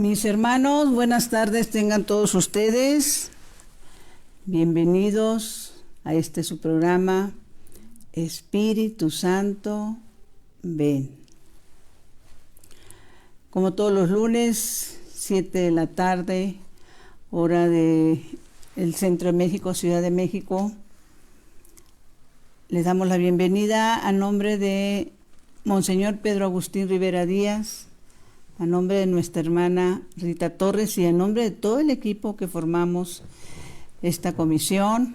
Mis hermanos, buenas tardes tengan todos ustedes. Bienvenidos a su programa Espíritu Santo, ven. Como todos los lunes, 7 de la tarde, hora del Centro de México, Ciudad de México, les damos la bienvenida a nombre de Monseñor Pedro Agustín Rivera Díaz, a nombre de nuestra hermana Rita Torres y a nombre de todo el equipo que formamos esta comisión,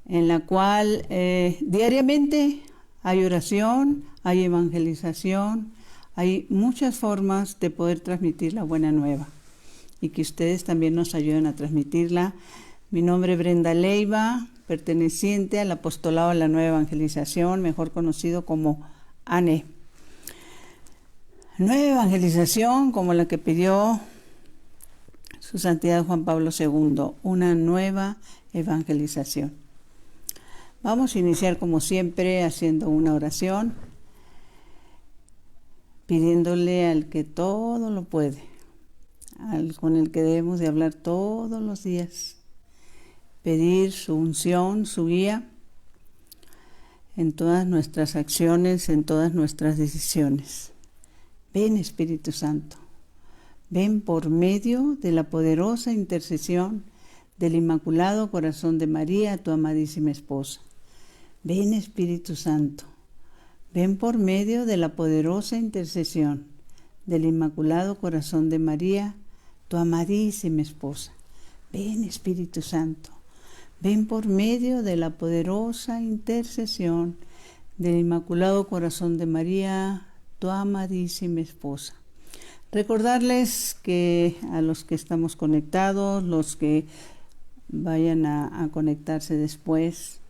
en la cual diariamente hay oración, hay evangelización, hay muchas formas de poder transmitir la buena nueva y que ustedes también nos ayuden a transmitirla. Mi nombre es Brenda Leiva, perteneciente al Apostolado de la Nueva Evangelización, mejor conocido como ANE. Nueva evangelización como la que pidió su Santidad Juan Pablo II, una nueva evangelización. Vamos a iniciar como siempre haciendo una oración, pidiéndole al que todo lo puede, con el que debemos de hablar todos los días, pedir su unción, su guía en todas nuestras acciones, en todas nuestras decisiones. Ven, Espíritu Santo, ven por medio de la poderosa intercesión del Inmaculado Corazón de María, tu amadísima esposa. Ven, Espíritu Santo, ven por medio de la poderosa intercesión del Inmaculado Corazón de María, tu amadísima esposa. Ven, Espíritu Santo, ven por medio de la poderosa intercesión del Inmaculado Corazón de María, tu amadísima esposa. Recordarles que a los que estamos conectados, los que vayan a conectarse después,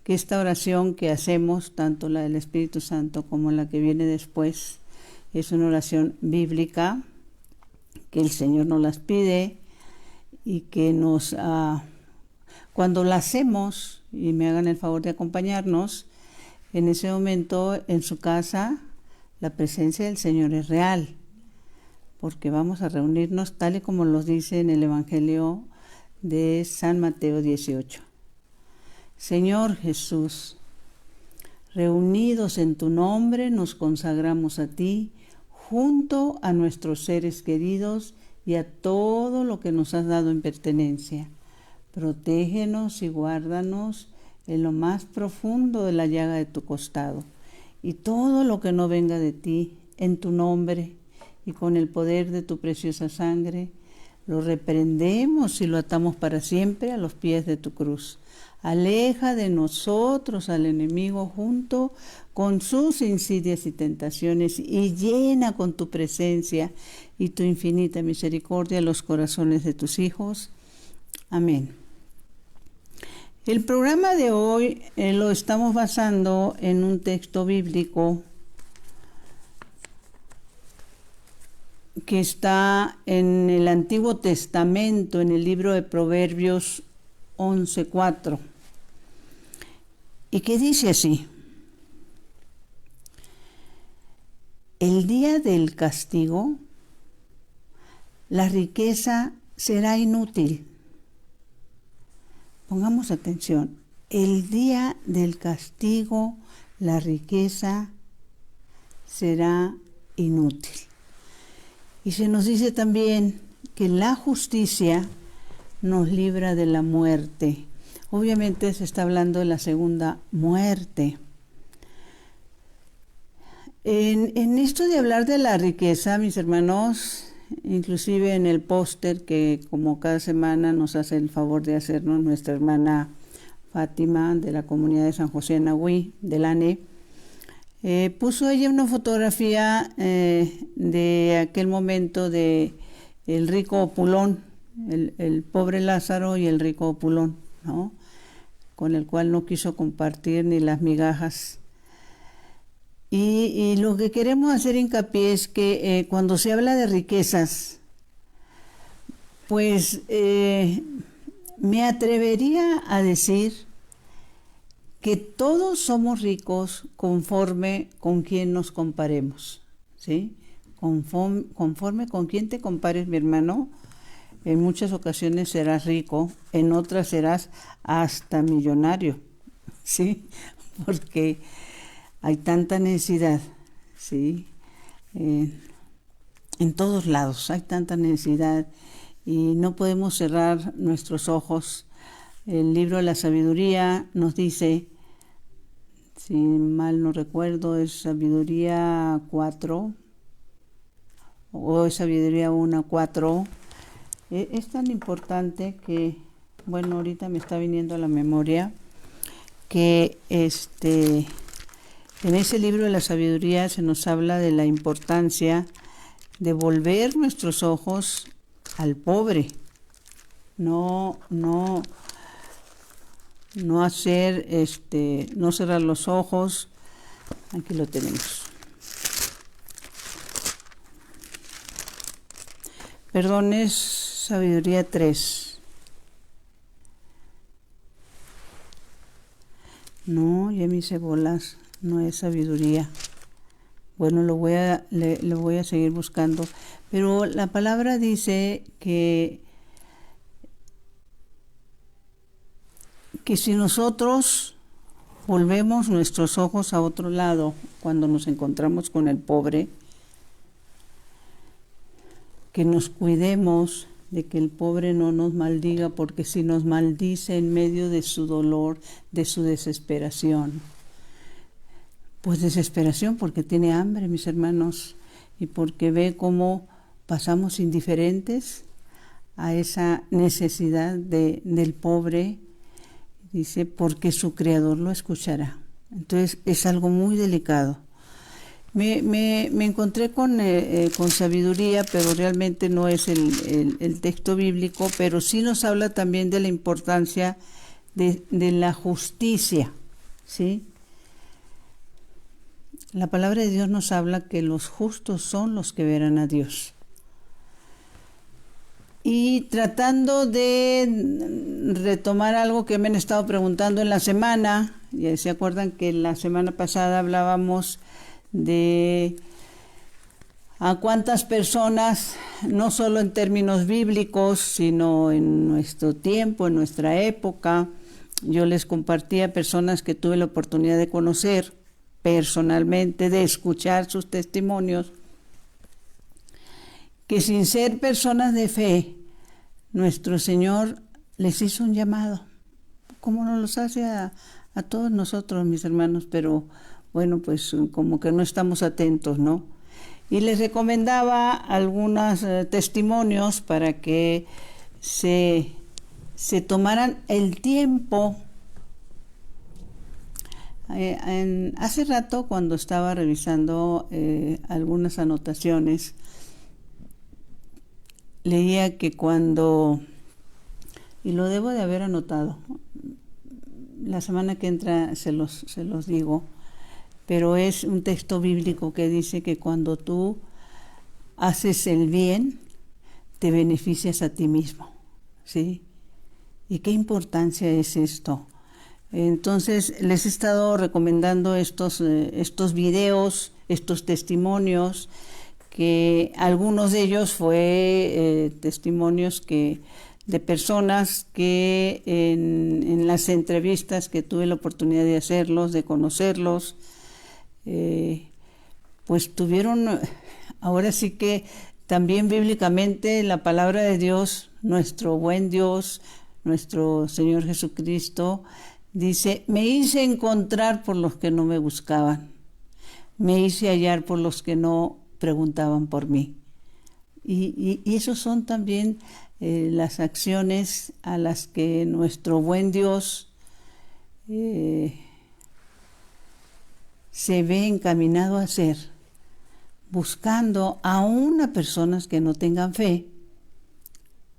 que esta oración que hacemos, tanto la del Espíritu Santo como la que viene después, es una oración bíblica, que el Señor nos las pide y que cuando la hacemos, y me hagan el favor de acompañarnos, en ese momento en su casa, la presencia del Señor es real, porque vamos a reunirnos tal y como nos dice en el Evangelio de San Mateo 18. Señor Jesús, reunidos en tu nombre nos consagramos a ti, junto a nuestros seres queridos y a todo lo que nos has dado en pertenencia. Protégenos y guárdanos en lo más profundo de la llaga de tu costado. Y todo lo que no venga de ti, en tu nombre y con el poder de tu preciosa sangre, lo reprendemos y lo atamos para siempre a los pies de tu cruz. Aleja de nosotros al enemigo junto con sus insidias y tentaciones y llena con tu presencia y tu infinita misericordia los corazones de tus hijos. Amén. El programa de hoy lo estamos basando en un texto bíblico que está en el Antiguo Testamento, en el libro de Proverbios 11:4, y que dice así: el día del castigo, la riqueza será inútil. Pongamos atención, el día del castigo, la riqueza será inútil. Y se nos dice también que la justicia nos libra de la muerte. Obviamente se está hablando de la segunda muerte. En esto de hablar de la riqueza, mis hermanos, inclusive en el póster que como cada semana nos hace el favor de hacernos nuestra hermana Fátima de la comunidad de San José Nahui, del ANE, puso ella una fotografía de aquel momento de el rico opulón, el pobre Lázaro y el rico opulón, ¿no? Con el cual no quiso compartir ni las migajas. Y lo que queremos hacer hincapié es que cuando se habla de riquezas, pues me atrevería a decir que todos somos ricos conforme con quien nos comparemos, ¿sí? conforme con quien te compares, mi hermano. En muchas ocasiones serás rico, en otras serás hasta millonario, ¿sí? Porque hay tanta necesidad, ¿sí? En todos lados hay tanta necesidad y no podemos cerrar nuestros ojos. El libro de la sabiduría nos dice, si mal no recuerdo, es Sabiduría 4 o es Sabiduría 1:4. Es tan importante que, bueno, ahorita me está viniendo a la memoria que en ese libro de la sabiduría se nos habla de la importancia de volver nuestros ojos al pobre, no hacer, no cerrar los ojos. Aquí lo tenemos. Perdón, es Sabiduría 3. No, ya me hice bolas, no es sabiduría. Bueno, lo voy a seguir buscando. Pero la palabra dice que si nosotros volvemos nuestros ojos a otro lado cuando nos encontramos con el pobre, que nos cuidemos de que el pobre no nos maldiga, porque si nos maldice en medio de su dolor, de su desesperación, pues desesperación porque tiene hambre, mis hermanos, y porque ve cómo pasamos indiferentes a esa necesidad del pobre, dice, porque su Creador lo escuchará. Entonces es algo muy delicado. Me encontré con sabiduría, pero realmente no es el texto bíblico, pero sí nos habla también de la importancia de la justicia, ¿sí? La palabra de Dios nos habla que los justos son los que verán a Dios. Y tratando de retomar algo que me han estado preguntando en la semana, ya se acuerdan que la semana pasada hablábamos de a cuántas personas, no solo en términos bíblicos, sino en nuestro tiempo, en nuestra época, yo les compartía personas que tuve la oportunidad de conocer personalmente, de escuchar sus testimonios, que sin ser personas de fe, nuestro Señor les hizo un llamado, como nos los hace a todos nosotros, mis hermanos, pero bueno, pues como que no estamos atentos, ¿no? Y les recomendaba algunos testimonios para que se tomaran el tiempo. Hace rato, cuando estaba revisando algunas anotaciones, leía que cuando, y lo debo de haber anotado, la semana que entra se los digo, pero es un texto bíblico que dice que cuando tú haces el bien, te beneficias a ti mismo, ¿sí? ¿Y qué importancia es esto? Entonces, les he estado recomendando estos videos, estos testimonios, que algunos de ellos fue testimonios de personas que en las entrevistas que tuve la oportunidad de hacerlos, de conocerlos, pues tuvieron, ahora sí que también bíblicamente la palabra de Dios, nuestro buen Dios, nuestro Señor Jesucristo, dice, me hice encontrar por los que no me buscaban, me hice hallar por los que no preguntaban por mí. Y esos son también las acciones a las que nuestro buen Dios se ve encaminado a hacer, buscando aún a personas que no tengan fe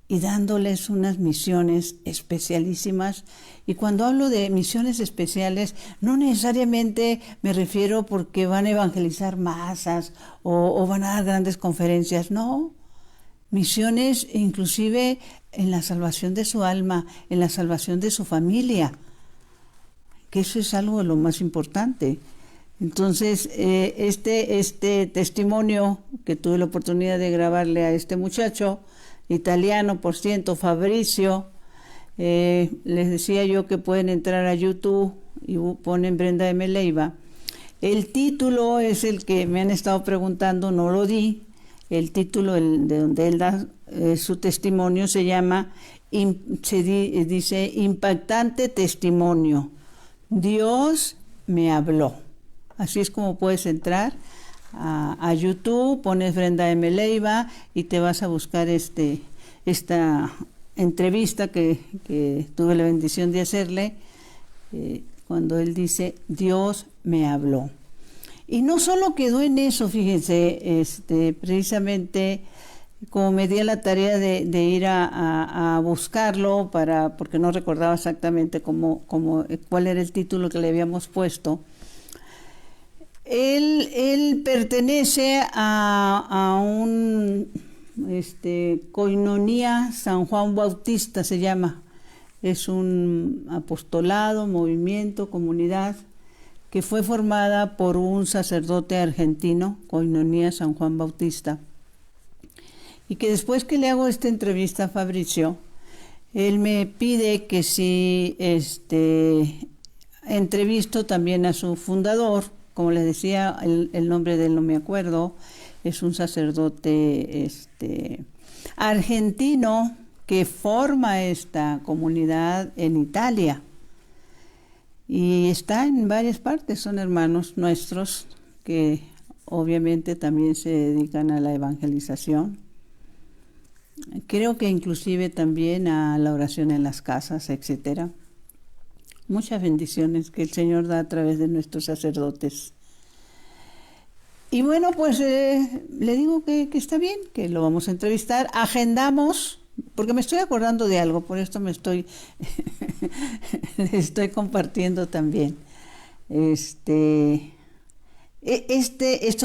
y dándoles unas misiones especialísimas. Y cuando hablo de misiones especiales, no necesariamente me refiero porque van a evangelizar masas o van a dar grandes conferencias, no. Misiones inclusive en la salvación de su alma, en la salvación de su familia, que eso es algo de lo más importante. Entonces, este testimonio que tuve la oportunidad de grabarle a este muchacho, italiano, por cierto, Fabricio, les decía yo que pueden entrar a YouTube y ponen Brenda M. Leiva. El título es el que me han estado preguntando, no lo di. El título de donde él da su testimonio se llama, dice, Impactante Testimonio. Dios me habló. Así es como puedes entrar a YouTube, pones Brenda M. Leiva y te vas a buscar esta entrevista que tuve la bendición de hacerle, cuando él dice, Dios me habló. Y no solo quedó en eso, fíjense, precisamente como me di a la tarea de ir a buscarlo, porque no recordaba exactamente cuál era el título que le habíamos puesto. Él pertenece a un Koinonía San Juan Bautista se llama. Es un apostolado, movimiento, comunidad que fue formada por un sacerdote argentino, Koinonía San Juan Bautista, y que después que le hago esta entrevista a Fabricio, él me pide que si entrevisto también a su fundador. Como les decía, el nombre de él no me acuerdo, es un sacerdote argentino que forma esta comunidad en Italia. Y está en varias partes, son hermanos nuestros que obviamente también se dedican a la evangelización. Creo que inclusive también a la oración en las casas, etcétera. Muchas bendiciones que el Señor da a través de nuestros sacerdotes. Y bueno, pues le digo que está bien, que lo vamos a entrevistar. Agendamos, porque me estoy acordando de algo, por esto le estoy compartiendo también. Esto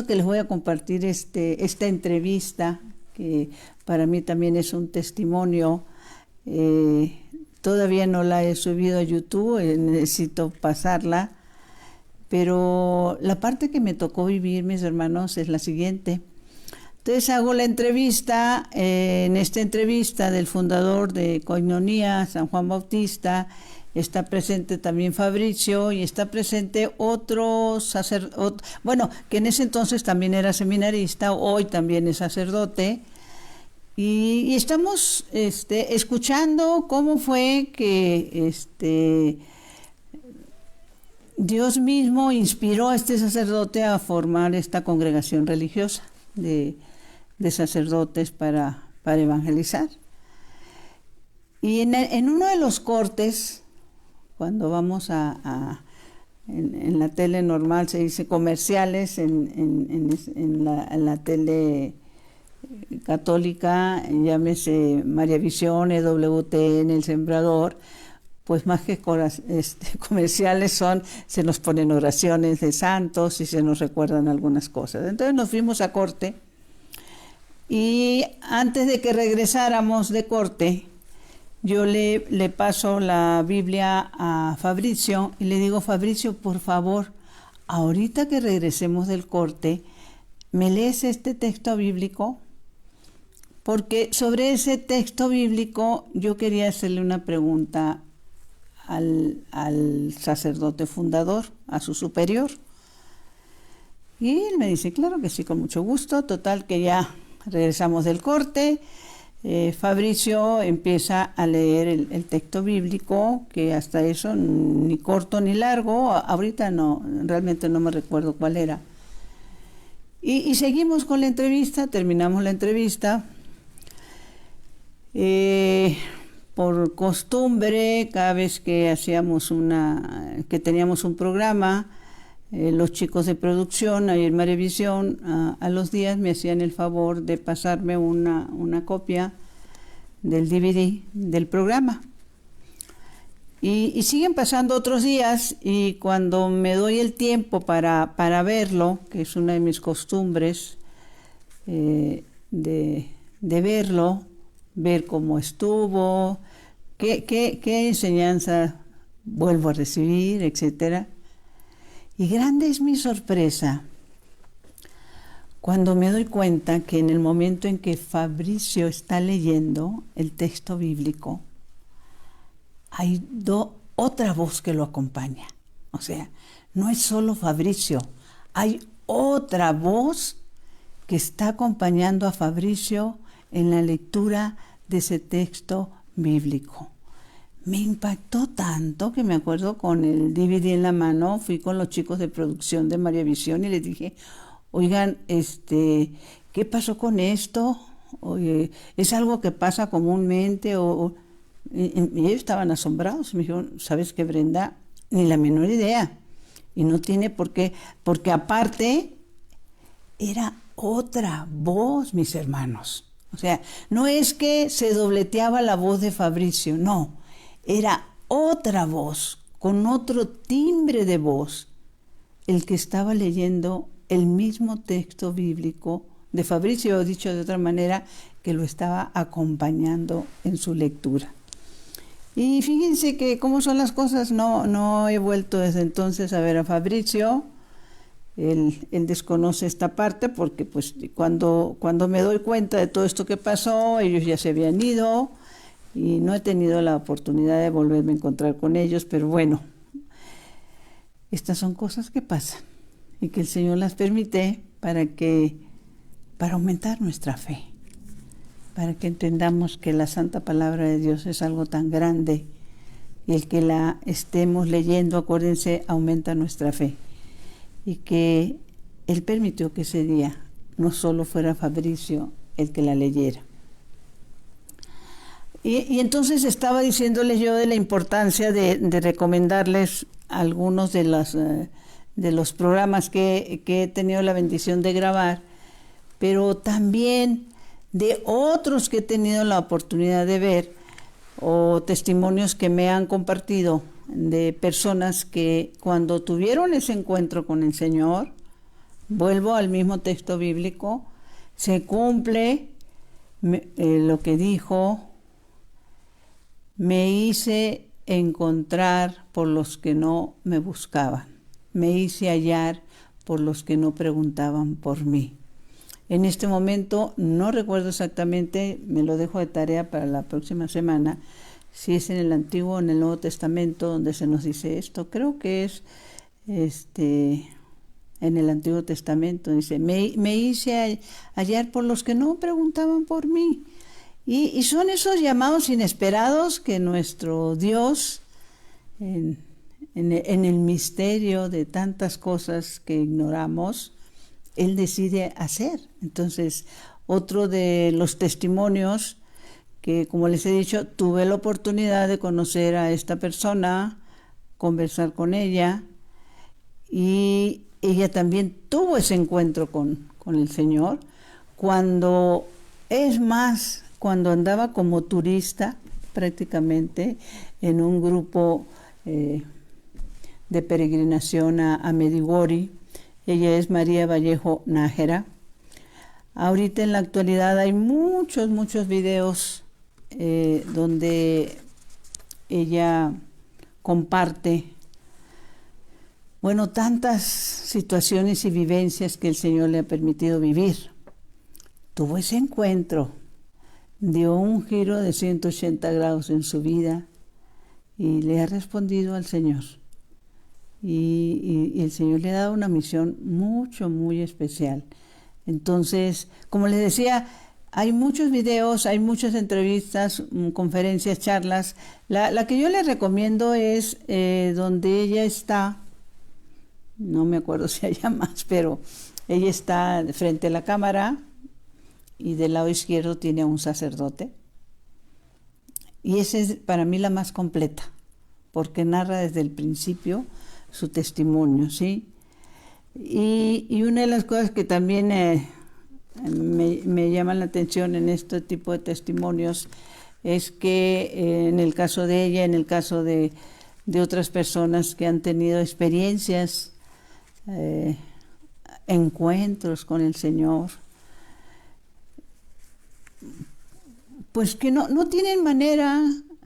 que les voy a compartir, esta entrevista, que para mí también es un testimonio. Todavía no la he subido a YouTube, necesito pasarla, pero la parte que me tocó vivir, mis hermanos, es la siguiente. Entonces hago la entrevista, en esta entrevista del fundador de Koinonía, San Juan Bautista, está presente también Fabricio y está presente otro sacerdote, bueno, que en ese entonces también era seminarista, hoy también es sacerdote. Y estamos escuchando cómo fue que Dios mismo inspiró a este sacerdote a formar esta congregación religiosa de sacerdotes para evangelizar. Y en uno de los cortes, cuando vamos en la tele normal se dice comerciales, en la tele católica, llámese María Visión, EWTN, El Sembrador, pues más que comerciales se nos ponen oraciones de santos y se nos recuerdan algunas cosas. Entonces nos fuimos a corte y antes de que regresáramos de corte, yo le paso la Biblia a Fabricio y le digo, Fabricio, por favor, ahorita que regresemos del corte, ¿me lees este texto bíblico? Porque sobre ese texto bíblico yo quería hacerle una pregunta al sacerdote fundador, a su superior. Y él me dice, claro que sí, con mucho gusto. Total que ya regresamos del corte. Fabricio empieza a leer el texto bíblico, que hasta eso ni corto ni largo. Ahorita no, realmente no me recuerdo cuál era. Y seguimos con la entrevista, terminamos la entrevista. Por costumbre, cada vez que teníamos un programa, los chicos de producción, ahí en Marevisión, a los días me hacían el favor de pasarme una copia del DVD del programa. Y siguen pasando otros días, y cuando me doy el tiempo para verlo, que es una de mis costumbres, de verlo, ver cómo estuvo, qué enseñanza vuelvo a recibir, etcétera. Y grande es mi sorpresa cuando me doy cuenta que en el momento en que Fabricio está leyendo el texto bíblico, hay otra voz que lo acompaña. O sea, no es solo Fabricio, hay otra voz que está acompañando a Fabricio en la lectura de ese texto bíblico. Me impactó tanto que me acuerdo con el DVD en la mano, fui con los chicos de producción de María Visión y les dije, oigan, ¿qué pasó con esto? Oye, ¿es algo que pasa comúnmente? Y ellos estaban asombrados. Me dijeron, ¿sabes qué, Brenda? Ni la menor idea. Y no tiene por qué, porque aparte era otra voz, mis hermanos. O sea, no es que se dobleteaba la voz de Fabricio, no. Era otra voz, con otro timbre de voz, el que estaba leyendo el mismo texto bíblico de Fabricio, o dicho de otra manera, que lo estaba acompañando en su lectura. Y fíjense que cómo son las cosas, no he vuelto desde entonces a ver a Fabricio. Él desconoce esta parte porque pues cuando me doy cuenta de todo esto que pasó, ellos ya se habían ido y no he tenido la oportunidad de volverme a encontrar con ellos, pero bueno, estas son cosas que pasan y que el Señor las permite para aumentar nuestra fe, para que entendamos que la santa palabra de Dios es algo tan grande y el que la estemos leyendo, acuérdense, aumenta nuestra fe. Y que Él permitió que ese día no solo fuera Fabricio el que la leyera. Y entonces estaba diciéndoles yo de la importancia de recomendarles algunos de los programas que he tenido la bendición de grabar, pero también de otros que he tenido la oportunidad de ver o testimonios que me han compartido de personas que cuando tuvieron ese encuentro con el Señor, vuelvo al mismo texto bíblico, se cumple lo que dijo, me hice encontrar por los que no me buscaban, me hice hallar por los que no preguntaban por mí. En este momento no recuerdo exactamente, me lo dejo de tarea para la próxima semana, si es en el Antiguo o en el Nuevo Testamento donde se nos dice esto. Creo que es en el Antiguo Testamento. Dice, me hice hallar por los que no preguntaban por mí. Y son esos llamados inesperados que nuestro Dios, en el misterio de tantas cosas que ignoramos, Él decide hacer. Entonces, otro de los testimonios que, como les he dicho, tuve la oportunidad de conocer a esta persona, conversar con ella, y ella también tuvo ese encuentro con el Señor, cuando andaba como turista prácticamente en un grupo de peregrinación a Medjugorje. Ella es María Vallejo Nájera. Ahorita en la actualidad hay muchos videos donde ella comparte, tantas situaciones y vivencias que el Señor le ha permitido vivir. Tuvo ese encuentro, dio un giro de 180 grados en su vida y le ha respondido al Señor. Y el Señor le ha dado una misión muy especial. Entonces, como les decía, hay muchos videos, hay muchas entrevistas, conferencias, charlas. La que yo les recomiendo es donde ella está, no me acuerdo si haya más, pero ella está frente a la cámara y del lado izquierdo tiene a un sacerdote. Y esa es para mí la más completa, porque narra desde el principio su testimonio, ¿sí? Y una de las cosas que también me llaman la atención en este tipo de testimonios es que en el caso de ella, en el caso de otras personas que han tenido experiencias, encuentros con el Señor, pues que no tienen manera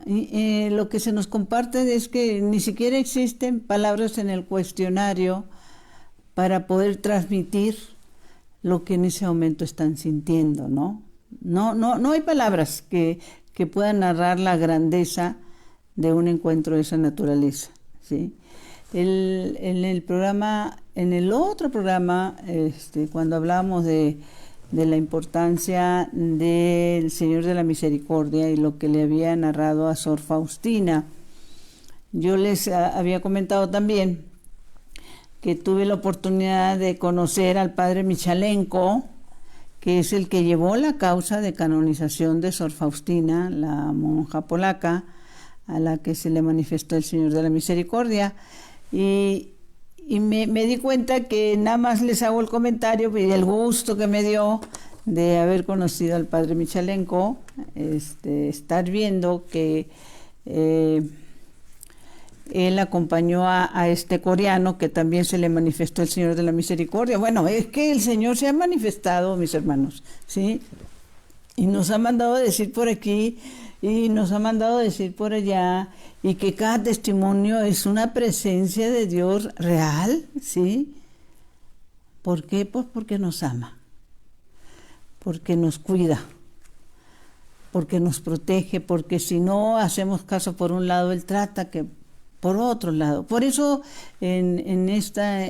lo que se nos comparte es que ni siquiera existen palabras en el cuestionario para poder transmitir lo que en ese momento están sintiendo, ¿no? No hay palabras que puedan narrar la grandeza de un encuentro de esa naturaleza, ¿sí? En el otro programa, cuando hablábamos de la importancia del Señor de la Misericordia y lo que le había narrado a Sor Faustina, yo les había comentado también que tuve la oportunidad de conocer al padre Michalenko, que es el que llevó la causa de canonización de Sor Faustina, la monja polaca, a la que se le manifestó el Señor de la Misericordia. Y me di cuenta que nada más les hago el comentario y el gusto que me dio de haber conocido al padre Michalenko, estar viendo que él acompañó a este coreano que también se le manifestó el Señor de la Misericordia. Bueno, es que el Señor se ha manifestado, mis hermanos, ¿sí? Y nos ha mandado a decir por aquí y nos ha mandado a decir por allá, y que cada testimonio es una presencia de Dios real, ¿sí? ¿Por qué? Pues porque nos ama, porque nos cuida, porque nos protege, porque si no hacemos caso por un lado, Él trata que por otro lado. Por eso en esta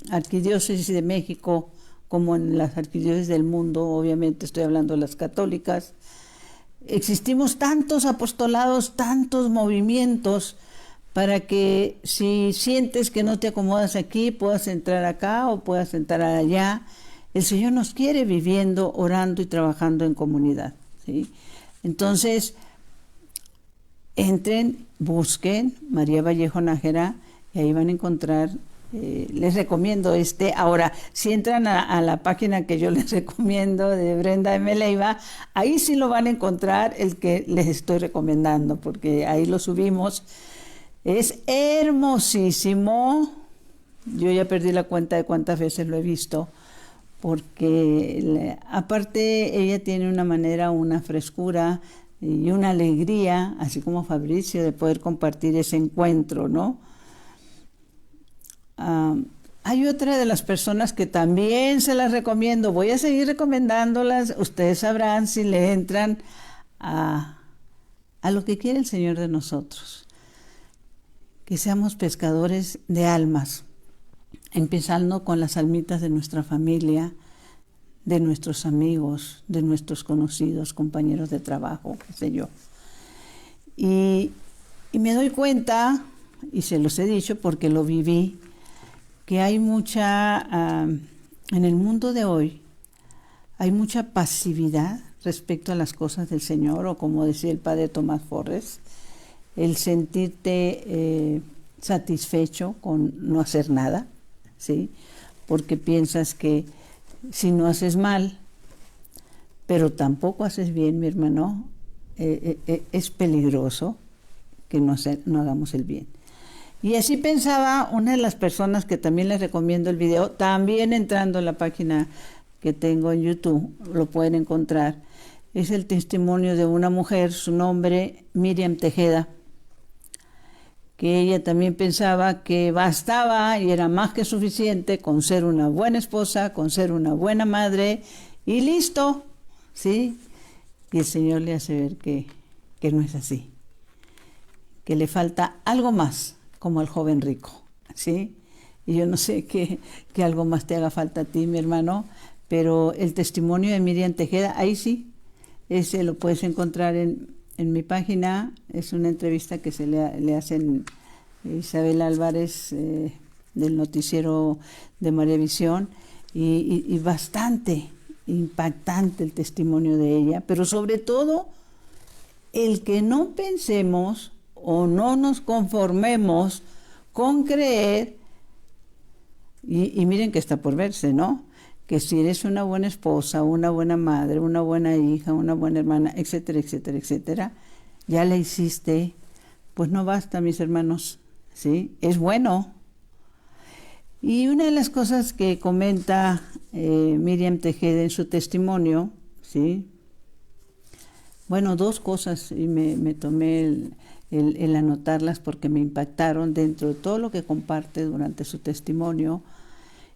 arquidiócesis de México, como en las arquidiócesis del mundo, obviamente estoy hablando de las católicas, existimos tantos apostolados, tantos movimientos, para que si sientes que no te acomodas aquí, puedas entrar acá o puedas entrar allá. El Señor nos quiere viviendo, orando y trabajando en comunidad, ¿sí? Entonces, entren, busquen María Vallejo Nájera y ahí van a encontrar, les recomiendo ahora, si entran a la página que yo les recomiendo de Brenda M. Leiva, ahí sí lo van a encontrar el que les estoy recomendando, porque ahí lo subimos, es hermosísimo, yo ya perdí la cuenta de cuántas veces lo he visto, porque aparte ella tiene una manera, una frescura y una alegría, así como Fabricio, de poder compartir ese encuentro, ¿no? Hay otra de las personas que también se las recomiendo, voy a seguir recomendándolas, ustedes sabrán si le entran a lo que quiere el Señor de nosotros, que seamos pescadores de almas, empezando con las almitas de nuestra familia, de nuestros amigos, de nuestros conocidos, compañeros de trabajo, qué sé yo. Y me doy cuenta, y se los he dicho porque lo viví, que hay mucha, en el mundo de hoy, hay mucha pasividad respecto a las cosas del Señor, o como decía el padre Tomás Forres, el sentirte satisfecho con no hacer nada, ¿sí? Porque piensas que si no haces mal, pero tampoco haces bien, mi hermano, es peligroso que no hagamos el bien. Y así pensaba una de las personas que también les recomiendo el video, también entrando en la página que tengo en YouTube, lo pueden encontrar. Es el testimonio de una mujer, su nombre Miriam Tejeda, que ella también pensaba que bastaba y era más que suficiente con ser una buena esposa, con ser una buena madre y listo, ¿sí? Y el Señor le hace ver que no es así, que le falta algo más, como al joven rico, ¿sí? Y yo no sé qué algo más te haga falta a ti, mi hermano, pero el testimonio de Miriam Tejeda, ahí sí, ese lo puedes encontrar en mi página. Es una entrevista que se le hacen Isabel Álvarez del noticiero de María Visión, y bastante impactante el testimonio de ella, pero sobre todo el que no pensemos o no nos conformemos con creer, y miren que está por verse, ¿no? Que si eres una buena esposa, una buena madre, una buena hija, una buena hermana, etcétera, etcétera, etcétera, ya la hiciste, pues no basta, mis hermanos, ¿sí? Es bueno. Y una de las cosas que comenta Miriam Tejeda en su testimonio, ¿sí? Bueno, dos cosas y me tomé el anotarlas porque me impactaron dentro de todo lo que comparte durante su testimonio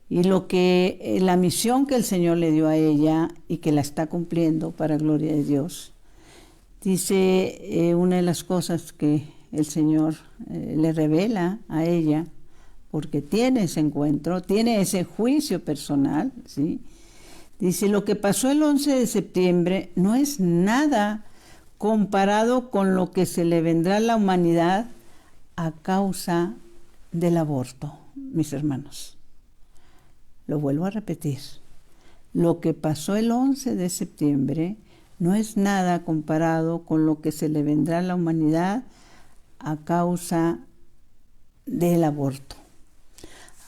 y lo que la misión que el Señor le dio a ella y que la está cumpliendo para gloria de Dios. Dice una de las cosas que el Señor le revela a ella, porque tiene ese encuentro, tiene ese juicio personal, ¿sí? Dice, lo que pasó el 11 de septiembre no es nada comparado con lo que se le vendrá a la humanidad a causa del aborto, mis hermanos. Lo vuelvo a repetir. Lo que pasó el 11 de septiembre no es nada comparado con lo que se le vendrá a la humanidad a causa del aborto.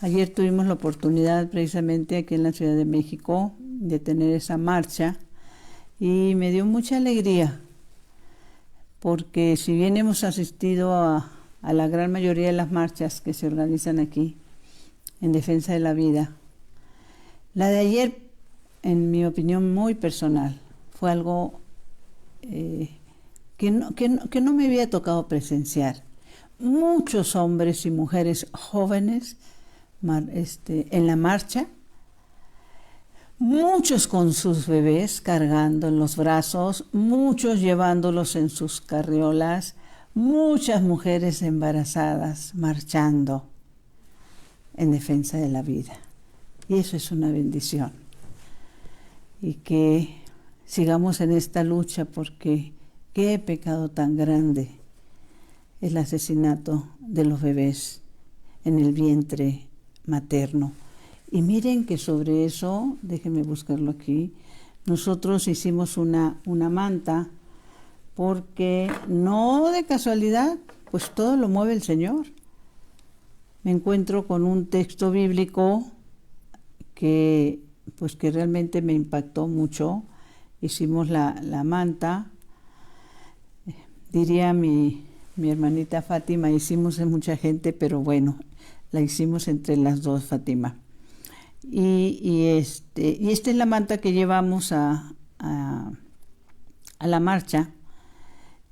Ayer tuvimos la oportunidad precisamente aquí en la Ciudad de México de tener esa marcha y me dio mucha alegría porque si bien hemos asistido a la gran mayoría de las marchas que se organizan aquí en defensa de la vida, la de ayer, en mi opinión muy personal, fue algo que no me había tocado presenciar. Muchos hombres y mujeres jóvenes en la marcha, muchos con sus bebés cargando en los brazos, muchos llevándolos en sus carriolas, muchas mujeres embarazadas marchando en defensa de la vida. Y eso es una bendición. Y que sigamos en esta lucha porque qué pecado tan grande el asesinato de los bebés en el vientre materno. Y miren que sobre eso, déjenme buscarlo aquí, nosotros hicimos una manta porque no de casualidad, pues todo lo mueve el Señor. Me encuentro con un texto bíblico que realmente me impactó mucho. Hicimos la manta, diría mi hermanita Fátima, hicimos en mucha gente, pero bueno, la hicimos entre las dos, Fátima. Y esta es la manta que llevamos a la marcha,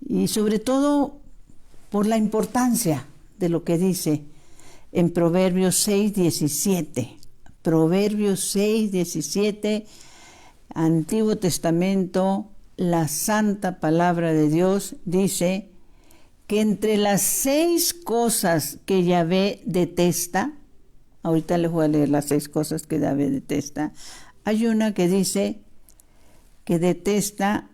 y sobre todo por la importancia de lo que dice en Proverbios 6:17. Proverbios 6:17, Antiguo Testamento, la santa palabra de Dios dice que entre las 6 cosas que Yahvé detesta, ahorita les voy a leer las 6 cosas que Yahvé detesta, hay una que dice que detesta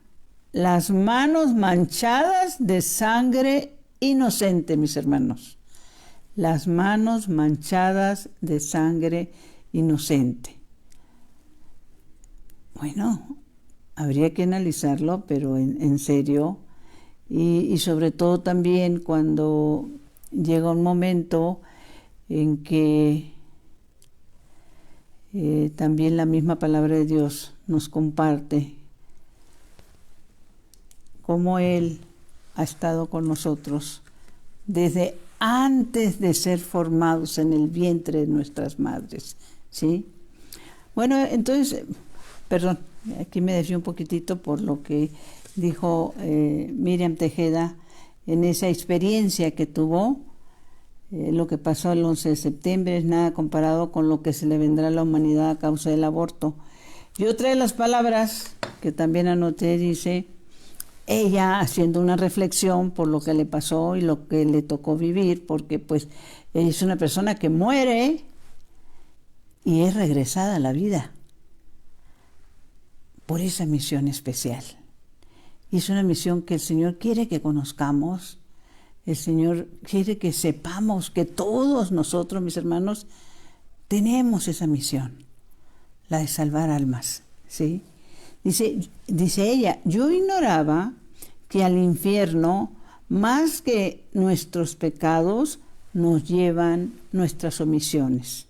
las manos manchadas de sangre inocente, mis hermanos. Las manos manchadas de sangre inocente. Bueno, habría que analizarlo, pero en serio, y sobre todo también cuando llega un momento en que también la misma palabra de Dios nos comparte cómo Él ha estado con nosotros desde antes de ser formados en el vientre de nuestras madres, ¿sí? Bueno, entonces, perdón, aquí me desvío un poquitito por lo que dijo Miriam Tejeda en esa experiencia que tuvo. Lo que pasó el 11 de septiembre es nada comparado con lo que se le vendrá a la humanidad a causa del aborto. Y otra de las palabras que también anoté dice, ella haciendo una reflexión por lo que le pasó y lo que le tocó vivir, porque pues ella es una persona que muere y es regresada a la vida por esa misión especial. Y es una misión que el Señor quiere que conozcamos. El Señor quiere que sepamos que todos nosotros, mis hermanos, tenemos esa misión, la de salvar almas, ¿sí? Dice ella, yo ignoraba que al infierno, más que nuestros pecados, nos llevan nuestras omisiones.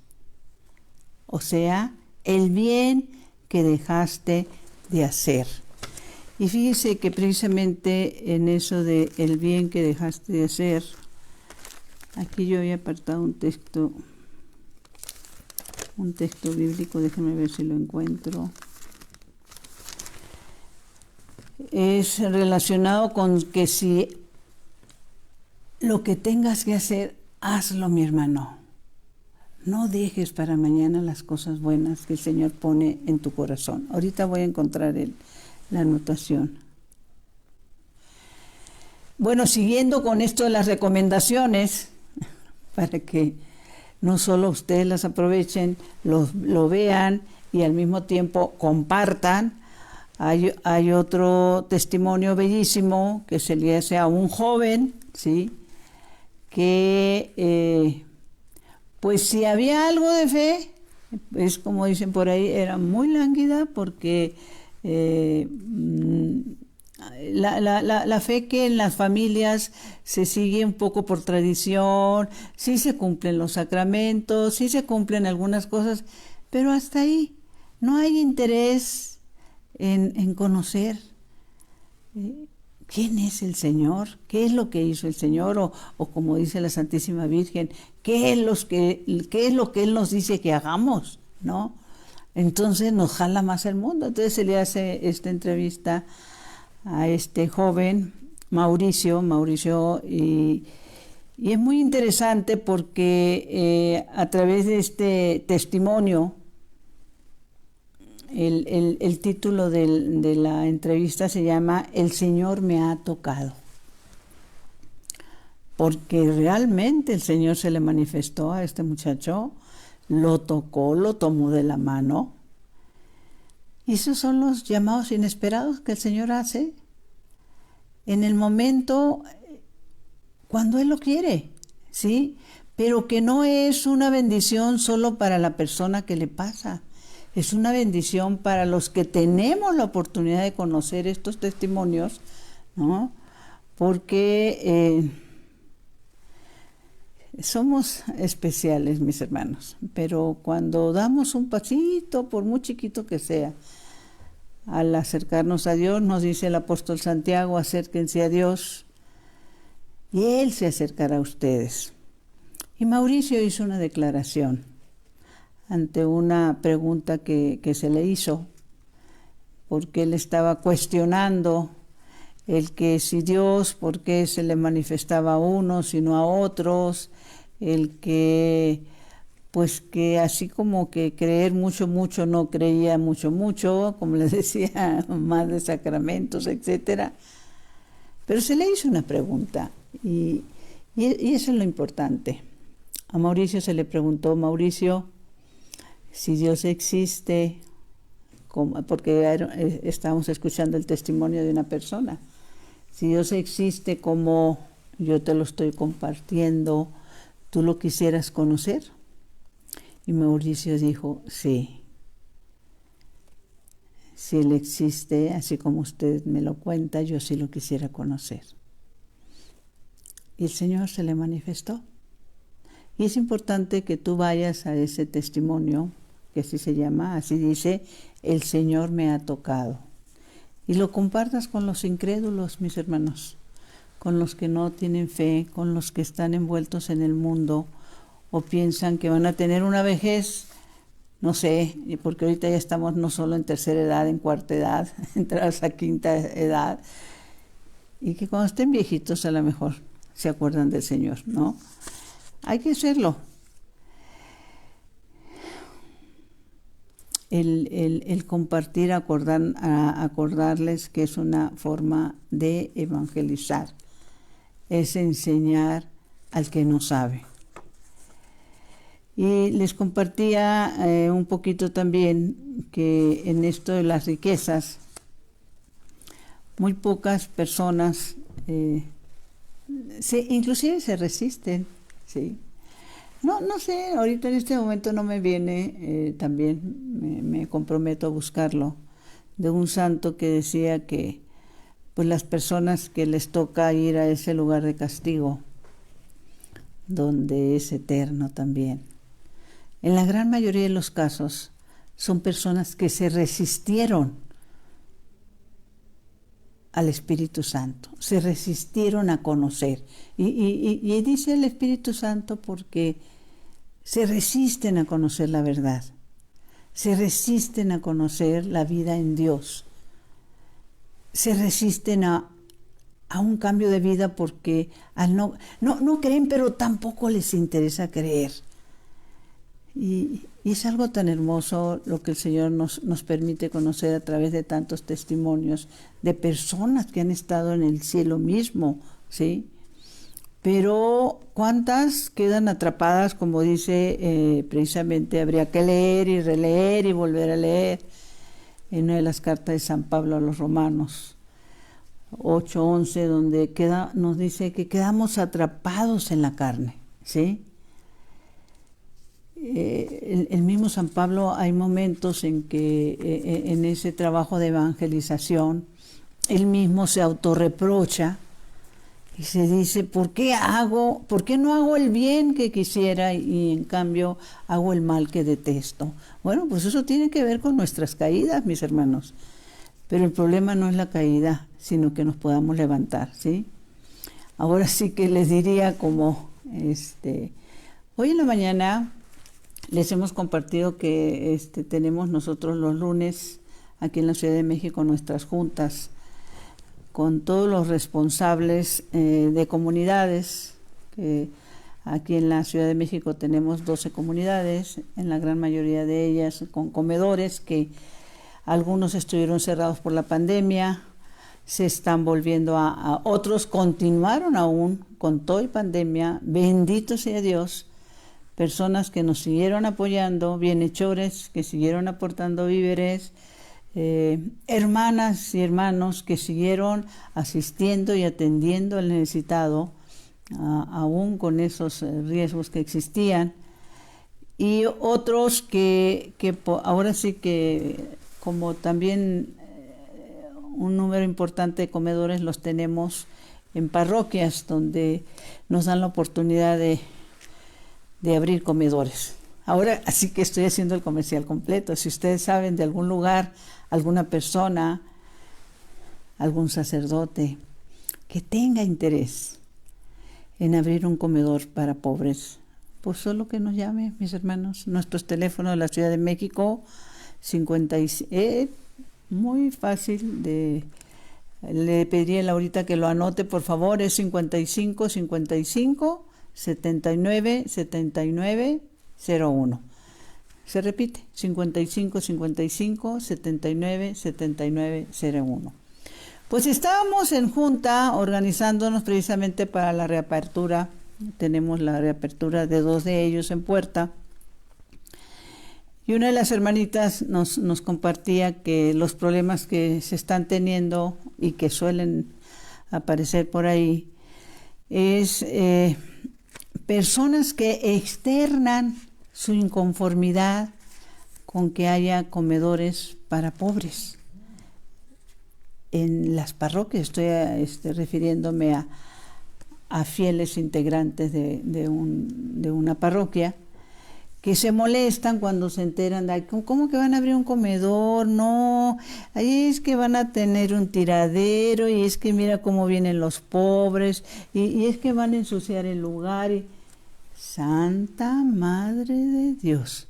O sea, el bien que dejaste de hacer. Y fíjese que precisamente en eso de el bien que dejaste de hacer, aquí yo había apartado un texto bíblico, déjenme ver si lo encuentro. es relacionado con que si lo que tengas que hacer, hazlo, mi hermano. No dejes para mañana las cosas buenas que el Señor pone en tu corazón. Ahorita voy a encontrar la anotación. Bueno, siguiendo con esto de las recomendaciones, para que no solo ustedes las aprovechen, lo vean y al mismo tiempo compartan. Hay otro testimonio bellísimo que se le hace a un joven, ¿sí? Que pues si había algo de fe, es como dicen por ahí, era muy lánguida porque la fe que en las familias se sigue un poco por tradición, sí se cumplen los sacramentos, sí se cumplen algunas cosas, pero hasta ahí no hay interés en conocer quién es el Señor, qué es lo que hizo el Señor, o como dice la Santísima Virgen, qué es lo que Él nos dice que hagamos, ¿no? Entonces nos jala más el mundo. Entonces se le hace esta entrevista a este joven, Mauricio, y es muy interesante porque a través de este testimonio, el título de la entrevista se llama El Señor me ha tocado, porque realmente el Señor se le manifestó a este muchacho, lo tocó, lo tomó de la mano. Y esos son los llamados inesperados que el Señor hace en el momento cuando Él lo quiere, ¿sí? Pero que no es una bendición solo para la persona que le pasa, es una bendición para los que tenemos la oportunidad de conocer estos testimonios, ¿no? Porque somos especiales, mis hermanos, pero cuando damos un pasito, por muy chiquito que sea, al acercarnos a Dios, nos dice el apóstol Santiago, acérquense a Dios y Él se acercará a ustedes. Y Mauricio hizo una declaración ante una pregunta que se le hizo, porque él estaba cuestionando el que si Dios, ¿por qué se le manifestaba a unos y no a otros? El que, pues que así como que creer mucho, no creía mucho, como les decía, más de sacramentos, etcétera. Pero se le hizo una pregunta y eso es lo importante. A Mauricio se le preguntó, Mauricio, si Dios existe, porque estábamos escuchando el testimonio de una persona, si Dios existe como yo te lo estoy compartiendo, ¿tú lo quisieras conocer? Y Mauricio dijo, sí. Si Él existe, así como usted me lo cuenta, yo sí lo quisiera conocer. Y el Señor se le manifestó. Y es importante que tú vayas a ese testimonio, que así se llama, así dice, el Señor me ha tocado. Y lo compartas con los incrédulos, mis hermanos, con los que no tienen fe, con los que están envueltos en el mundo o piensan que van a tener una vejez, no sé, porque ahorita ya estamos no solo en tercera edad, en cuarta edad, entrados a quinta edad, y que cuando estén viejitos a lo mejor se acuerdan del Señor, ¿no? Hay que hacerlo. El compartir, acordarles que es una forma de evangelizar, es enseñar al que no sabe. Y les compartía un poquito también que en esto de las riquezas, muy pocas personas inclusive se resisten, ¿sí? No sé, ahorita en este momento no me viene, también me comprometo a buscarlo, de un santo que decía que pues las personas que les toca ir a ese lugar de castigo, donde es eterno también, en la gran mayoría de los casos son personas que se resistieron al Espíritu Santo, se resistieron a conocer. Y dice el Espíritu Santo porque se resisten a conocer la verdad, se resisten a conocer la vida en Dios. se resisten a un cambio de vida porque no creen, pero tampoco les interesa creer. Y es algo tan hermoso lo que el Señor nos permite conocer a través de tantos testimonios de personas que han estado en el cielo mismo, ¿sí? Pero ¿cuántas quedan atrapadas? Como dice precisamente, habría que leer y releer y volver a leer en una de las cartas de San Pablo a los Romanos 8:11, donde nos dice que quedamos atrapados en la carne, ¿sí? El mismo San Pablo, hay momentos en que en ese trabajo de evangelización, él mismo se autorreprocha y se dice, ¿por qué no hago el bien que quisiera y en cambio hago el mal que detesto? Bueno, pues eso tiene que ver con nuestras caídas, mis hermanos. Pero el problema no es la caída, sino que nos podamos levantar, ¿sí? Ahora sí que les diría como, hoy en la mañana les hemos compartido que tenemos nosotros los lunes aquí en la Ciudad de México nuestras juntas con todos los responsables de comunidades. Aquí en la Ciudad de México tenemos 12 comunidades, en la gran mayoría de ellas con comedores que algunos estuvieron cerrados por la pandemia, se están volviendo a otros continuaron aún con toda pandemia, bendito sea Dios. Personas que nos siguieron apoyando, bienhechores que siguieron aportando víveres, hermanas y hermanos que siguieron asistiendo y atendiendo al necesitado, aún con esos riesgos que existían, y otros que ahora sí que, como también un número importante de comedores los tenemos en parroquias donde nos dan la oportunidad de abrir comedores. Ahora, así que estoy haciendo el comercial completo. Si ustedes saben de algún lugar, alguna persona, algún sacerdote que tenga interés en abrir un comedor para pobres, pues solo que nos llame, mis hermanos. Nuestros teléfonos de la Ciudad de México, 55, muy fácil le pediría a Laurita que lo anote, por favor, es 55 55 79 79 01. Se repite, 55 55 79 79 01. Pues estábamos en junta organizándonos precisamente para la reapertura. Tenemos la reapertura de 2 de ellos en puerta. Y una de las hermanitas nos compartía que los problemas que se están teniendo y que suelen aparecer por ahí es personas que externan su inconformidad con que haya comedores para pobres en las parroquias. Estoy refiriéndome a fieles integrantes de una parroquia que se molestan cuando se enteran de, ¿cómo que van a abrir un comedor? No, ahí es que van a tener un tiradero, y es que mira cómo vienen los pobres, y es que van a ensuciar el lugar. Y Santa Madre de Dios,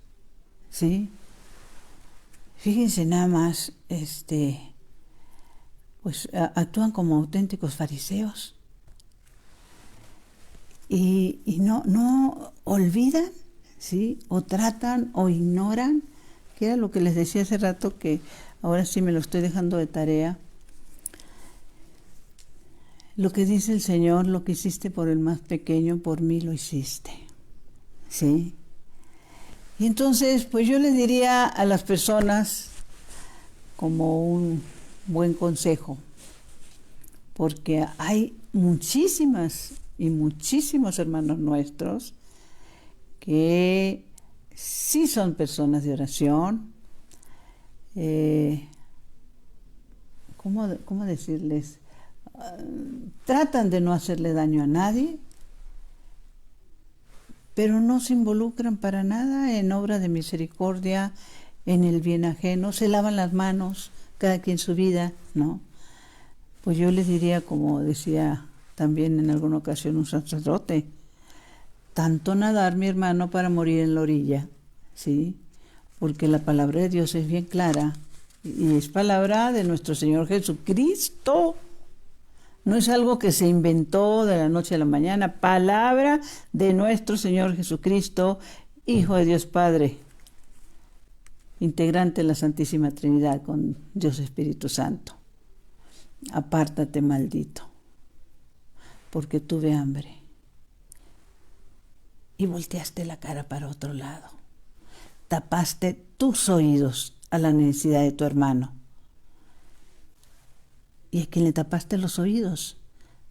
¿sí? Fíjense nada más, pues actúan como auténticos fariseos y no olvidan, ¿sí? O tratan o ignoran, que era lo que les decía hace rato, que ahora sí me lo estoy dejando de tarea. Lo que dice el Señor, lo que hiciste por el más pequeño, por mí lo hiciste, ¿sí? Y entonces, pues yo les diría a las personas como un buen consejo, porque hay muchísimas y muchísimos hermanos nuestros que sí son personas de oración. ¿Cómo decirles? Tratan de no hacerle daño a nadie, pero no se involucran para nada en obra de misericordia, en el bien ajeno, se lavan las manos, cada quien su vida, ¿no? Pues yo les diría, como decía también en alguna ocasión un sacerdote, tanto nadar, mi hermano, para morir en la orilla, ¿sí? Porque la palabra de Dios es bien clara Y es palabra de nuestro Señor Jesucristo. No es algo que se inventó de la noche a la mañana. Palabra de nuestro Señor Jesucristo, Hijo de Dios Padre, integrante de la Santísima Trinidad con Dios Espíritu Santo. Apártate, maldito, porque tuve hambre y volteaste la cara para otro lado. Tapaste tus oídos a la necesidad de tu hermano. Y a quien le tapaste los oídos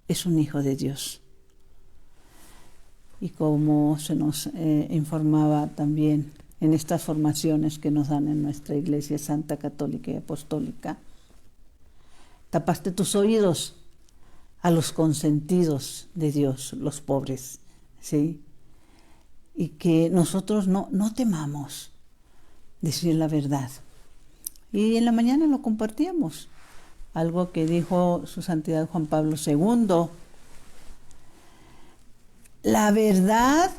es un hijo de Dios. Y como se nos informaba también en estas formaciones que nos dan en nuestra Iglesia Santa, Católica y Apostólica, tapaste tus oídos a los consentidos de Dios, los pobres, ¿sí? Y que nosotros no temamos decir la verdad. Y en la mañana lo compartíamos, algo que dijo su Santidad Juan Pablo II. La verdad,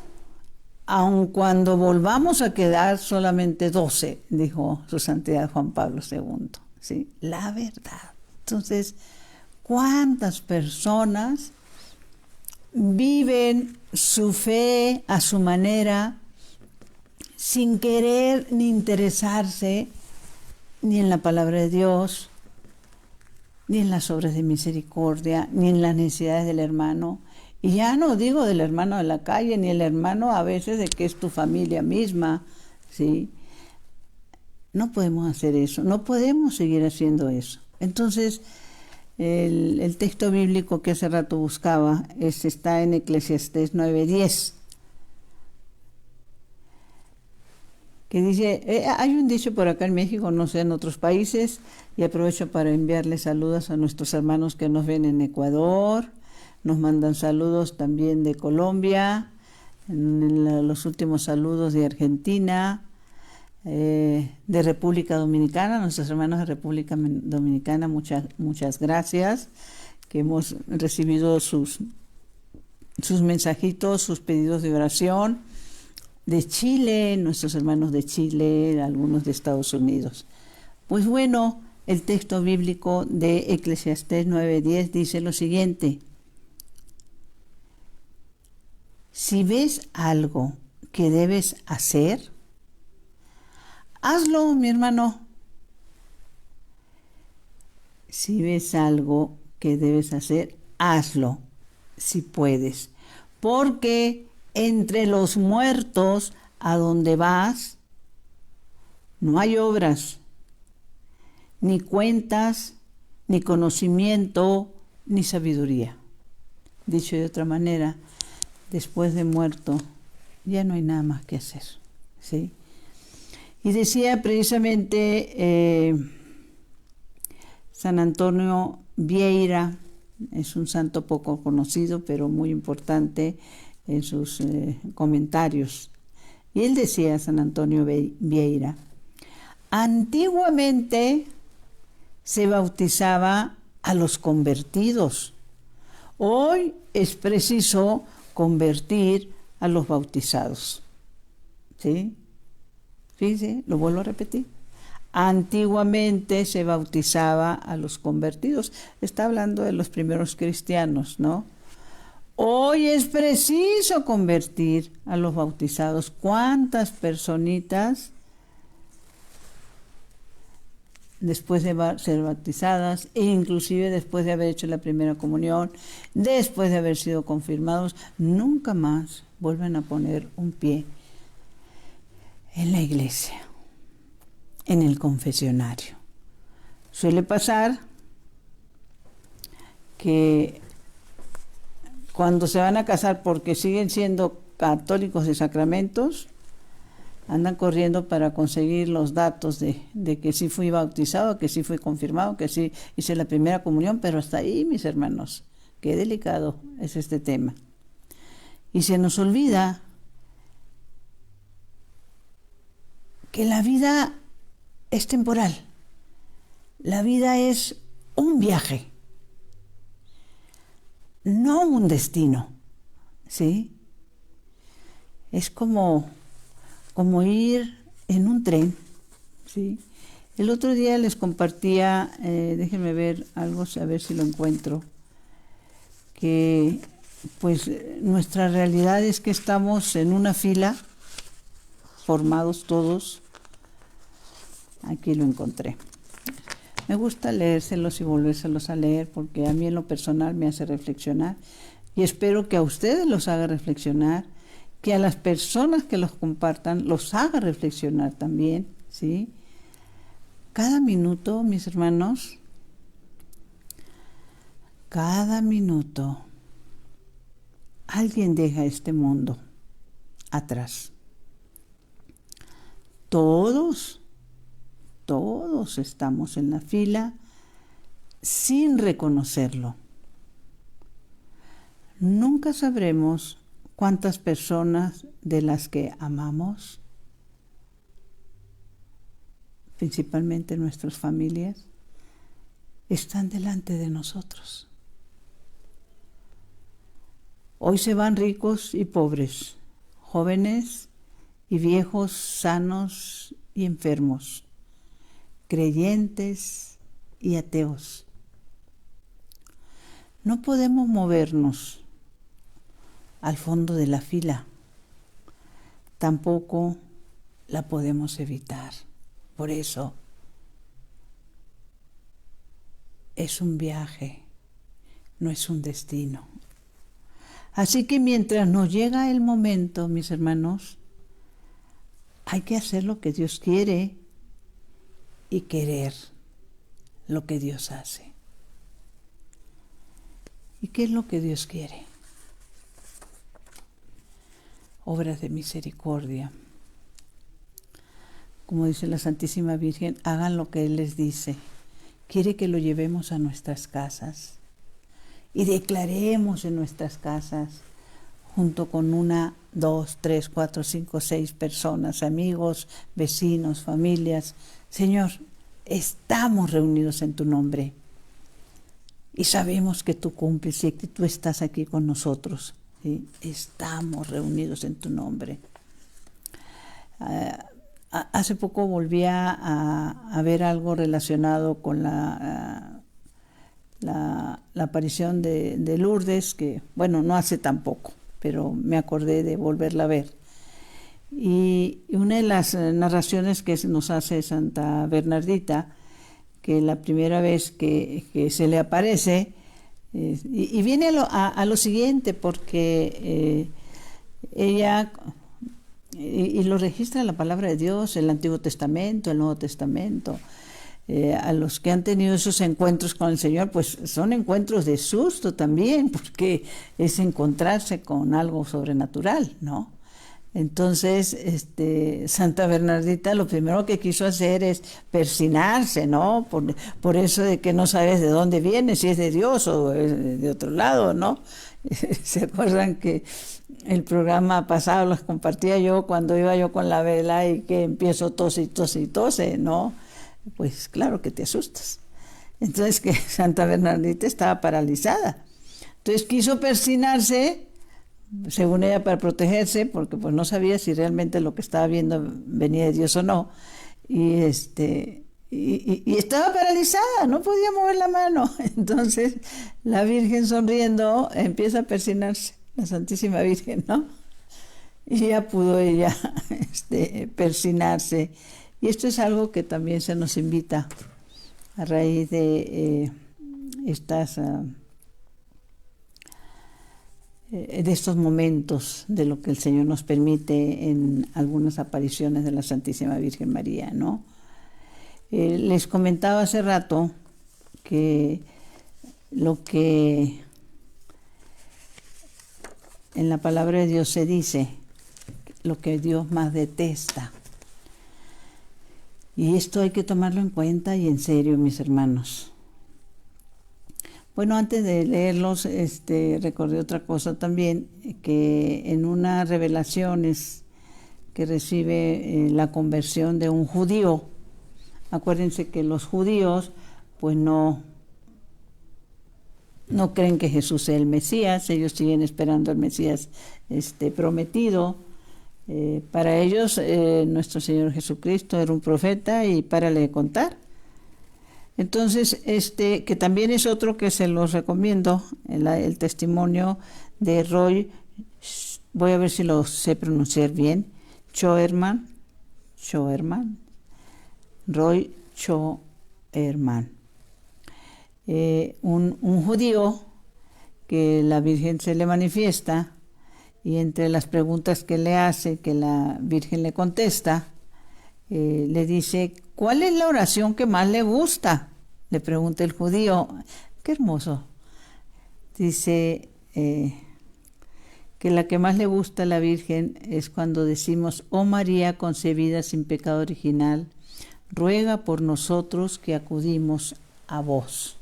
aun cuando volvamos a quedar solamente 12, dijo su Santidad Juan Pablo II, ¿sí? La verdad. Entonces, ¿cuántas personas viven su fe a su manera, sin querer ni interesarse ni en la palabra de Dios, ni en las obras de misericordia, ni en las necesidades del hermano? Y ya no digo del hermano de la calle, ni el hermano a veces de que es tu familia misma, ¿sí? No podemos hacer eso, no podemos seguir haciendo eso. Entonces, el texto bíblico que hace rato buscaba está en Eclesiastés 9:10, que dice, hay un dicho por acá en México, no sé, en otros países, y aprovecho para enviarles saludos a nuestros hermanos que nos ven en Ecuador, nos mandan saludos también de Colombia, los últimos saludos de Argentina, de República Dominicana, nuestros hermanos de República Dominicana, muchas gracias, que hemos recibido sus mensajitos, sus pedidos de oración. De Chile, nuestros hermanos de Chile, algunos de Estados Unidos. Pues bueno, el texto bíblico de Eclesiastés 9:10 dice lo siguiente: si ves algo que debes hacer, hazlo, mi hermano. Si ves algo que debes hacer, hazlo, si puedes. Porque entre los muertos a donde vas, no hay obras, ni cuentas, ni conocimiento, ni sabiduría. Dicho de otra manera, después de muerto, ya no hay nada más que hacer, ¿sí? Y decía precisamente San Antonio Vieira, es un santo poco conocido, pero muy importante en sus comentarios. Y él decía, San Antonio Vieira, antiguamente se bautizaba a los convertidos. Hoy es preciso convertir a los bautizados. ¿Sí? Fíjense, lo vuelvo a repetir. Antiguamente se bautizaba a los convertidos. Está hablando de los primeros cristianos, ¿no? Hoy es preciso convertir a los bautizados. ¿Cuántas personitas después de ser bautizadas, e inclusive después de haber hecho la primera comunión, después de haber sido confirmados, nunca más vuelven a poner un pie en la iglesia, en el confesionario? Suele pasar que cuando se van a casar, porque siguen siendo católicos de sacramentos, andan corriendo para conseguir los datos de que sí fui bautizado, que sí fui confirmado, que sí hice la primera comunión, pero hasta ahí, mis hermanos, qué delicado es este tema. Y se nos olvida que la vida es temporal, la vida es un viaje, no un destino, ¿sí? Es como ir en un tren, ¿sí? El otro día les compartía, déjenme ver algo, a ver si lo encuentro, que pues nuestra realidad es que estamos en una fila, formados todos. Aquí lo encontré. Me gusta leérselos y volvérselos a leer porque a mí en lo personal me hace reflexionar y espero que a ustedes los haga reflexionar, que a las personas que los compartan los haga reflexionar también, ¿sí? Cada minuto, mis hermanos, cada minuto alguien deja este mundo atrás. Todos estamos en la fila sin reconocerlo. Nunca sabremos cuántas personas de las que amamos, principalmente nuestras familias, están delante de nosotros. Hoy se van ricos y pobres, jóvenes y viejos, sanos y enfermos, creyentes y ateos. No podemos movernos al fondo de la fila, tampoco la podemos evitar. Por eso es un viaje, no es un destino. Así que mientras nos llega el momento, mis hermanos, hay que hacer lo que Dios quiere y querer lo que Dios hace. ¿Y qué es lo que Dios quiere? Obras de misericordia. Como dice la Santísima Virgen, hagan lo que Él les dice. Quiere que lo llevemos a nuestras casas y declaremos en nuestras casas, junto con 1, 2, 3, 4, 5, 6 personas, amigos, vecinos, familias. Señor, estamos reunidos en tu nombre y sabemos que tú cumples y que tú estás aquí con nosotros. ¿Sí? Estamos reunidos en tu nombre. Hace poco volví a ver algo relacionado con la aparición de Lourdes, que, bueno, no hace tampoco, pero me acordé de volverla a ver. Y una de las narraciones que nos hace Santa Bernardita, que la primera vez que se le aparece, y viene a lo siguiente, porque ella, y lo registra la palabra de Dios, el Antiguo Testamento, el Nuevo Testamento, a los que han tenido esos encuentros con el Señor, pues son encuentros de susto también, porque es encontrarse con algo sobrenatural, ¿no? Entonces, Santa Bernardita lo primero que quiso hacer es persignarse, ¿no? Por eso de que no sabes de dónde viene, si es de Dios o es de otro lado, ¿no? ¿Se acuerdan que el programa pasado los compartía yo cuando iba yo con la vela y que empiezo tose y tose y tose, ¿no? Pues claro que te asustas. Entonces que Santa Bernardita estaba paralizada. Entonces quiso persignarse, según ella, para protegerse, porque pues no sabía si realmente lo que estaba viendo venía de Dios o no. Y estaba paralizada, no podía mover la mano. Entonces la Virgen, sonriendo, empieza a persignarse, la Santísima Virgen, ¿no? Y ya pudo ella persignarse. Y esto es algo que también se nos invita a raíz de de estos momentos, de lo que el Señor nos permite en algunas apariciones de la Santísima Virgen María, ¿no? Les comentaba hace rato que lo que en la palabra de Dios se dice, lo que Dios más detesta. Y esto hay que tomarlo en cuenta y en serio, mis hermanos. Bueno, antes de leerlos, recordé otra cosa también, que en unas revelaciones que recibe la conversión de un judío, acuérdense que los judíos pues no creen que Jesús sea el Mesías, ellos siguen esperando al Mesías prometido, Para ellos, nuestro Señor Jesucristo era un profeta y párale de contar. Entonces, que también es otro que se los recomiendo, el testimonio de Roy, voy a ver si lo sé pronunciar bien, Schoeman, Roy Schoeman, un judío que la Virgen se le manifiesta, y entre las preguntas que le hace, que la Virgen le contesta, le dice, ¿cuál es la oración que más le gusta? Le pregunta el judío. Qué hermoso. Dice que la que más le gusta a la Virgen es cuando decimos, oh María concebida sin pecado original, ruega por nosotros que acudimos a vos.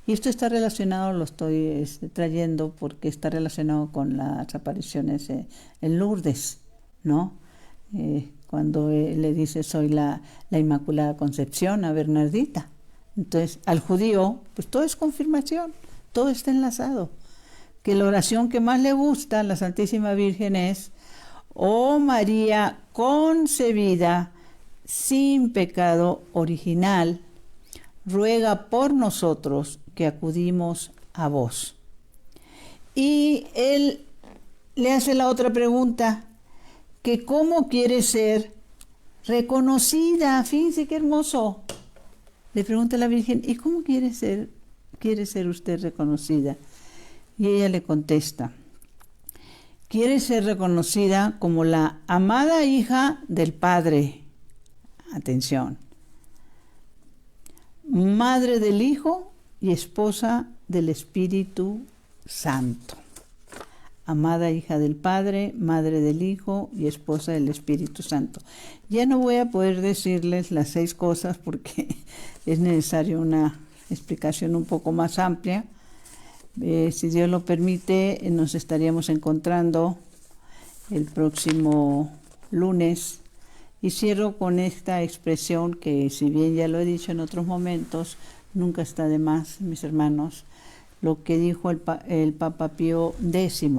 Y esto está relacionado, lo estoy trayendo porque está relacionado con las apariciones en Lourdes, ¿no? Cuando le dice soy la Inmaculada Concepción a Bernardita. Entonces, al judío, pues todo es confirmación, todo está enlazado. Que la oración que más le gusta a la Santísima Virgen es, oh María concebida sin pecado original, ruega por nosotros que acudimos a vos. Y él le hace la otra pregunta, que cómo quiere ser reconocida. Fíjense qué hermoso. Le pregunta a la Virgen, ¿y cómo quiere ser usted reconocida? Y ella le contesta, quiere ser reconocida como la amada hija del Padre. Atención. Madre del Hijo y esposa del Espíritu Santo. Amada hija del Padre, madre del Hijo y esposa del Espíritu Santo. Ya no voy a poder decirles las 6 cosas porque es necesaria una explicación un poco más amplia. Si Dios lo permite, nos estaríamos encontrando el próximo lunes. Y cierro con esta expresión que, si bien ya lo he dicho en otros momentos, nunca está de más, mis hermanos, lo que dijo el Papa Pío X.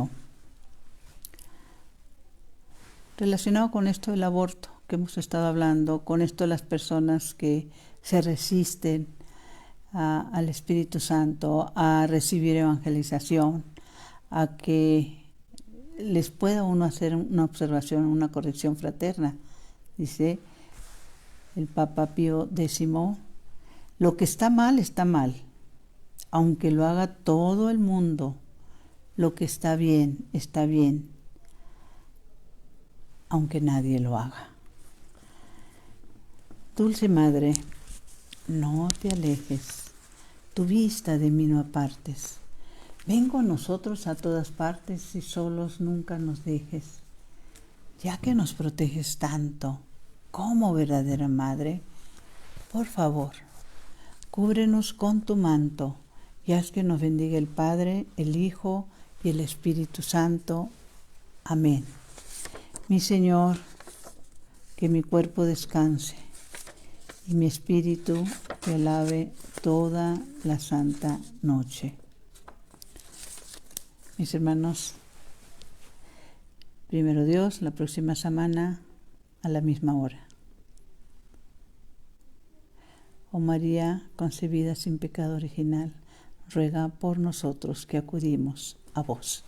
Relacionado con esto del aborto que hemos estado hablando, con esto de las personas que se resisten al Espíritu Santo, a recibir evangelización, a que les pueda uno hacer una observación, una corrección fraterna. Dice el Papa Pío X, lo que está mal, aunque lo haga todo el mundo. Lo que está bien, aunque nadie lo haga. Dulce Madre, no te alejes, tu vista de mí no apartes. Ven con nosotros a todas partes y solos nunca nos dejes. Ya que nos proteges tanto, como verdadera Madre, por favor, cúbrenos con tu manto y haz que nos bendiga el Padre, el Hijo y el Espíritu Santo. Amén. Mi Señor, que mi cuerpo descanse y mi espíritu te alabe toda la santa noche. Mis hermanos, primero Dios, la próxima semana a la misma hora. Oh María, concebida sin pecado original, ruega por nosotros que acudimos a vos.